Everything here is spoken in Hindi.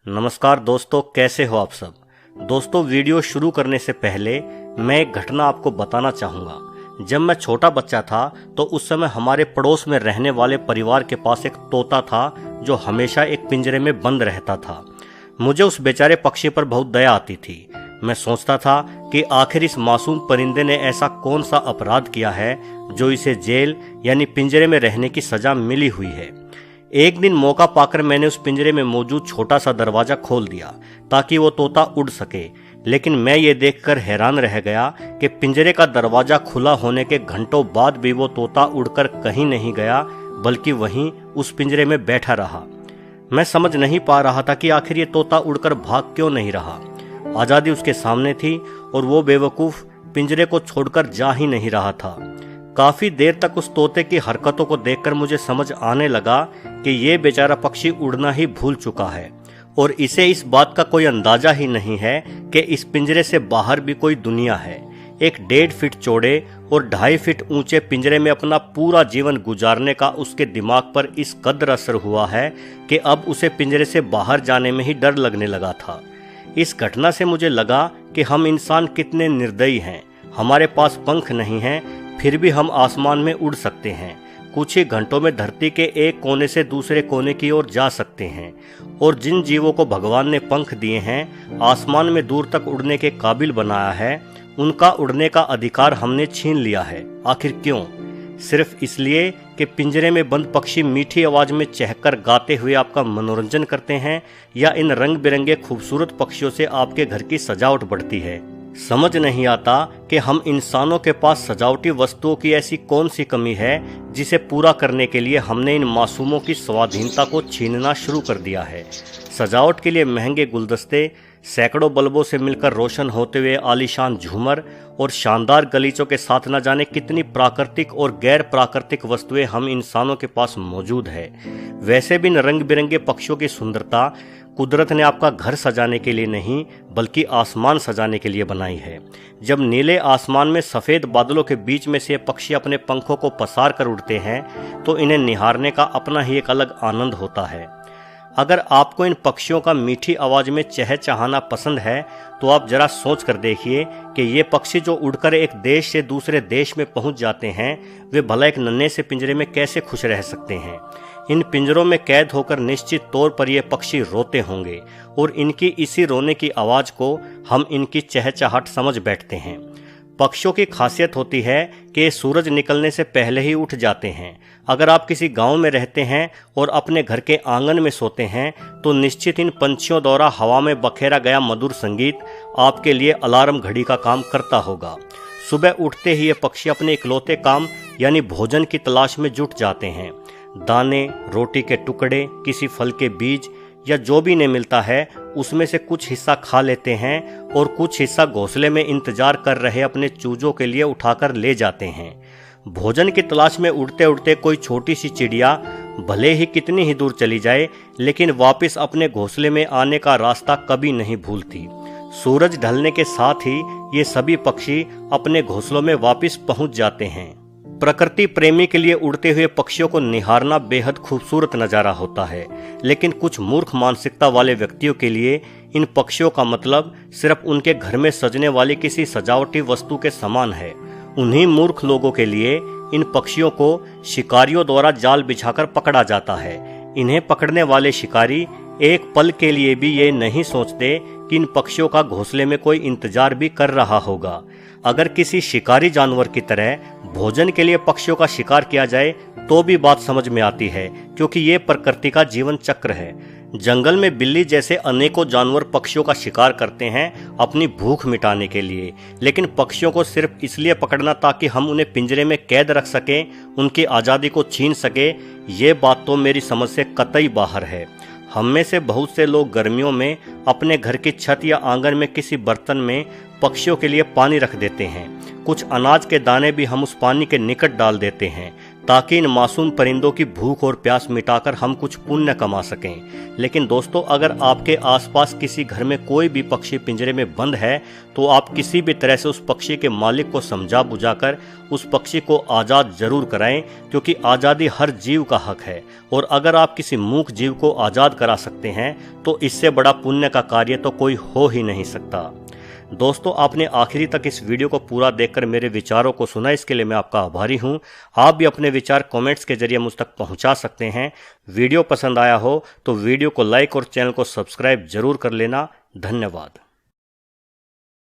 नमस्कार दोस्तों, कैसे हो आप सब। दोस्तों, वीडियो शुरू करने से पहले मैं एक घटना आपको बताना चाहूँगा। जब मैं छोटा बच्चा था तो उस समय हमारे पड़ोस में रहने वाले परिवार के पास एक तोता था जो हमेशा एक पिंजरे में बंद रहता था। मुझे उस बेचारे पक्षी पर बहुत दया आती थी। मैं सोचता था कि आखिर इस मासूम परिंदे ने ऐसा कौन सा अपराध किया है जो इसे जेल यानी पिंजरे में रहने की सजा मिली हुई है। एक दिन मौका पाकर मैंने उस पिंजरे में मौजूद छोटा सा दरवाजा खोल दिया ताकि वो तोता उड़ सके। लेकिन मैं ये देखकर हैरान रह गया कि पिंजरे का दरवाजा खुला होने के घंटों बाद भी वो तोता उड़कर कहीं नहीं गया, बल्कि वहीं उस पिंजरे में बैठा रहा। मैं समझ नहीं पा रहा था कि आखिर ये तोता उड़कर भाग क्यों नहीं रहा। आज़ादी उसके सामने थी और वो बेवकूफ़ पिंजरे को छोड़कर जा ही नहीं रहा था। काफी देर तक उस तोते की हरकतों को देखकर मुझे समझ आने लगा कि ये बेचारा पक्षी उड़ना ही भूल चुका है और इसे इस बात का कोई अंदाजा ही नहीं है कि इस पिंजरे से बाहर भी कोई दुनिया है। एक 1.5 फीट चौड़े और 2.5 फीट ऊंचे पिंजरे में अपना पूरा जीवन गुजारने का उसके दिमाग पर इस कदर असर हुआ है कि अब उसे पिंजरे से बाहर जाने में ही डर लगने लगा था। इस घटना से मुझे लगा कि हम इंसान कितने निर्दयी हैं। हमारे पास पंख नहीं हैं, फिर भी हम आसमान में उड़ सकते हैं। कुछ ही घंटों में धरती के एक कोने से दूसरे कोने की ओर जा सकते हैं। और जिन जीवों को भगवान ने पंख दिए हैं, आसमान में दूर तक उड़ने के काबिल बनाया है, उनका उड़ने का अधिकार हमने छीन लिया है। आखिर क्यों? सिर्फ इसलिए कि पिंजरे में बंद पक्षी मीठी आवाज में चहककर गाते हुए आपका मनोरंजन करते हैं, या इन रंग बिरंगे खूबसूरत पक्षियों से आपके घर की सजावट बढ़ती है। समझ नहीं आता कि हम इंसानों के पास सजावटी वस्तुओं की ऐसी कौन सी कमी है जिसे पूरा करने के लिए हमने इन मासूमों की स्वाधीनता को छीनना शुरू कर दिया है। सजावट के लिए महंगे गुलदस्ते, सैकड़ों बल्बों से मिलकर रोशन होते हुए आलीशान झूमर और शानदार गलीचों के साथ न जाने कितनी प्राकृतिक और गैर प्राकृतिक वस्तुएं हम इंसानों के पास मौजूद है। वैसे भी इन रंग बिरंगे पक्षियों की सुंदरता कुदरत ने आपका घर सजाने के लिए नहीं, बल्कि आसमान सजाने के लिए बनाई है। जब नीले आसमान में सफ़ेद बादलों के बीच में से ये पक्षी अपने पंखों को पसार कर उड़ते हैं तो इन्हें निहारने का अपना ही एक अलग आनंद होता है। अगर आपको इन पक्षियों का मीठी आवाज़ में चहचहाना पसंद है तो आप जरा सोच कर देखिए कि ये पक्षी जो उड़कर एक देश से दूसरे देश में पहुंच जाते हैं, वे भला एक नन्हे से पिंजरे में कैसे खुश रह सकते हैं। इन पिंजरों में कैद होकर निश्चित तौर पर ये पक्षी रोते होंगे और इनकी इसी रोने की आवाज़ को हम इनकी चहचहाट समझ बैठते हैं। पक्षियों की खासियत होती है कि सूरज निकलने से पहले ही उठ जाते हैं। अगर आप किसी गांव में रहते हैं और अपने घर के आंगन में सोते हैं तो निश्चित इन पंछियों द्वारा हवा में बखेरा गया मधुर संगीत आपके लिए अलार्म घड़ी का काम करता होगा। सुबह उठते ही ये पक्षी अपने इकलौते काम यानी भोजन की तलाश में जुट जाते हैं। दाने, रोटी के टुकड़े, किसी फल के बीज या जो भी इन्हें मिलता है उसमें से कुछ हिस्सा खा लेते हैं और कुछ हिस्सा घोंसले में इंतजार कर रहे अपने चूजों के लिए उठाकर ले जाते हैं। भोजन की तलाश में उड़ते उड़ते कोई छोटी सी चिड़िया भले ही कितनी ही दूर चली जाए, लेकिन वापस अपने घोंसले में आने का रास्ता कभी नहीं भूलती। सूरज ढलने के साथ ही ये सभी पक्षी अपने घोंसलों में वापस पहुंच जाते हैं। प्रकृति प्रेमी के लिए उड़ते हुए पक्षियों को निहारना बेहद खूबसूरत नज़ारा होता है, लेकिन कुछ मूर्ख मानसिकता वाले व्यक्तियों के लिए इन पक्षियों का मतलब सिर्फ उनके घर में सजने वाली किसी सजावटी वस्तु के समान है। उन्हीं मूर्ख लोगों के लिए इन पक्षियों को शिकारियों द्वारा जाल बिछाकर पकड़ा जाता है। इन्हें पकड़ने वाले शिकारी एक पल के लिए भी ये नहीं सोचते कि इन पक्षियों का घोंसले में कोई इंतजार भी कर रहा होगा। अगर किसी शिकारी जानवर की तरह भोजन के लिए पक्षियों का शिकार किया जाए तो भी बात समझ में आती है, क्योंकि ये प्रकृति का जीवन चक्र है। जंगल में बिल्ली जैसे अनेकों जानवर पक्षियों का शिकार करते हैं अपनी भूख मिटाने के लिए, लेकिन पक्षियों को सिर्फ इसलिए पकड़ना ताकि हम उन्हें पिंजरे में कैद रख सकें, उनकी आज़ादी को छीन सके, ये बात तो मेरी समझ से कतई बाहर है। हम में से बहुत से लोग गर्मियों में अपने घर की छत या आंगन में किसी बर्तन में पक्षियों के लिए पानी रख देते हैं। कुछ अनाज के दाने भी हम उस पानी के निकट डाल देते हैं ताकि इन मासूम परिंदों की भूख और प्यास मिटाकर हम कुछ पुण्य कमा सकें। लेकिन दोस्तों, अगर आपके आसपास किसी घर में कोई भी पक्षी पिंजरे में बंद है तो आप किसी भी तरह से उस पक्षी के मालिक को समझा बुझाकर उस पक्षी को आज़ाद जरूर कराएं, क्योंकि आज़ादी हर जीव का हक है। और अगर आप किसी मूक जीव को आज़ाद करा सकते हैं तो इससे बड़ा पुण्य का कार्य तो कोई हो ही नहीं सकता। दोस्तों, आपने आखिरी तक इस वीडियो को पूरा देखकर मेरे विचारों को सुना, इसके लिए मैं आपका आभारी हूं। आप भी अपने विचार कमेंट्स के जरिए मुझ तक पहुंचा सकते हैं। वीडियो पसंद आया हो तो वीडियो को लाइक और चैनल को सब्सक्राइब जरूर कर लेना। धन्यवाद।